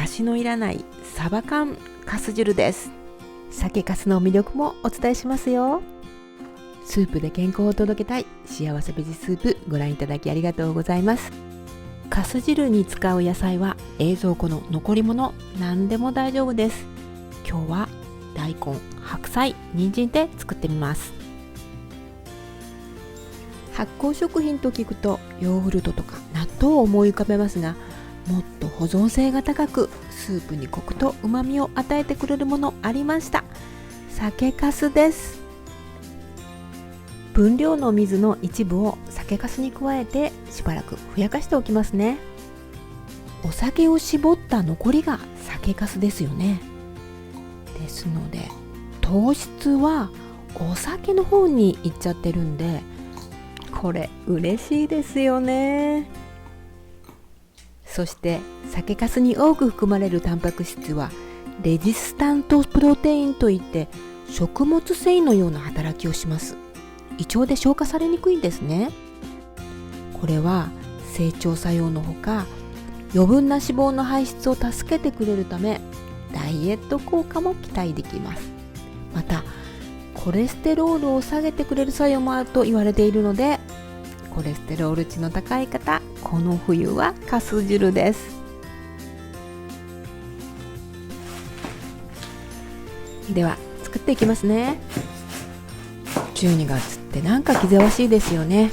出汁のいらないサバ缶かす汁です。酒かすの魅力もお伝えしますよ。スープで健康を届けたい幸せベジスープ、ご覧いただきありがとうございます。かす汁に使う野菜は冷蔵庫の残り物何でも大丈夫です。今日は大根、白菜、人参で作ってみます。発酵食品と聞くとヨーグルトとか納豆を思い浮かべますが、もっと保存性が高くスープにコクとうまみを与えてくれるものありました。酒かすです。分量の水の一部を酒かすに加えてしばらくふやかしておきますね。お酒を絞った残りが酒かすですよね。ですので糖質はお酒の方にいっちゃってるんで、これ嬉しいですよね。そして酒かすに多く含まれるタンパク質はレジスタントプロテインといって食物繊維のような働きをします。胃腸で消化されにくいんですね。これは整腸作用のほか余分な脂肪の排出を助けてくれるためダイエット効果も期待できます。またコレステロールを下げてくれる作用もあると言われているので、コレステロール値の高い方、この冬はかす汁です。では作っていきますね。12月ってなんか気ぜわしいですよね。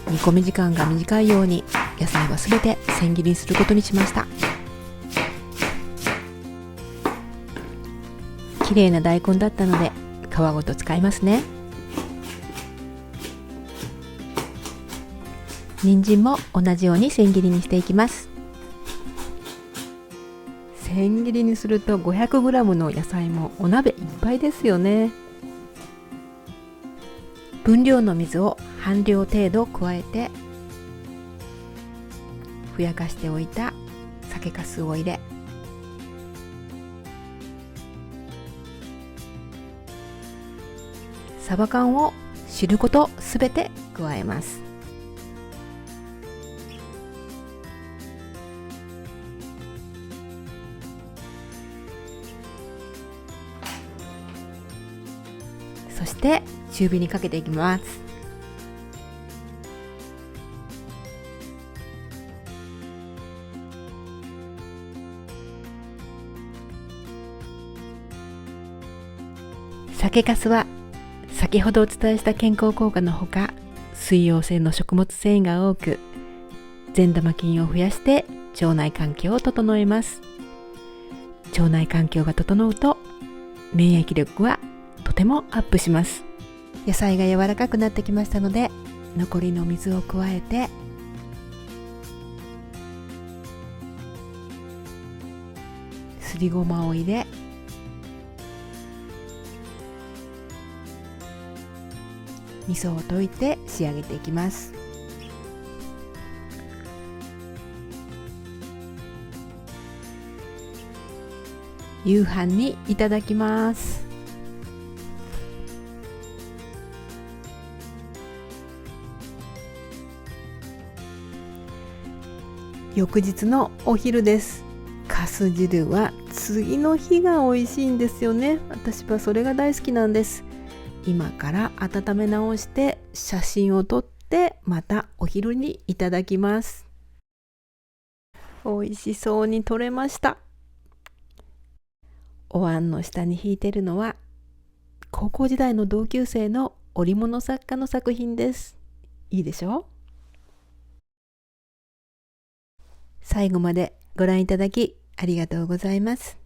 煮込み時間が短いように野菜はすべて千切りにすることにしました。綺麗な大根だったので皮ごと使いますね。人参も同じように千切りにしていきます。千切りにすると 500g の野菜もお鍋いっぱいですよね。分量の水を半量程度加えてふやかしておいた酒かすを入れ、サバ缶を汁ごとすべて加えます。そして中火にかけていきます。酒かすは先ほどお伝えした健康効果のほか、水溶性の食物繊維が多く善玉菌を増やして腸内環境を整えます。腸内環境が整うと免疫力はとてもアップします。野菜が柔らかくなってきましたので、残りの水を加えてすりごまを入れ、味噌を溶いて仕上げていきます。夕飯にいただきます。翌日のお昼です。かす汁は次の日が美味しいんですよね。私はそれが大好きなんです。今から温め直して写真を撮ってまたお昼にいただきます。美味しそうに撮れました。お椀の下に引いてるのは高校時代の同級生の織物作家の作品です。いいでしょう。最後までご覧いただきありがとうございます。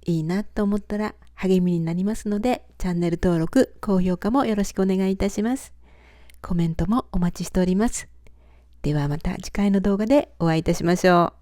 いいなと思ったら励みになりますので、チャンネル登録、高評価もよろしくお願いいたします。コメントもお待ちしております。ではまた次回の動画でお会いいたしましょう。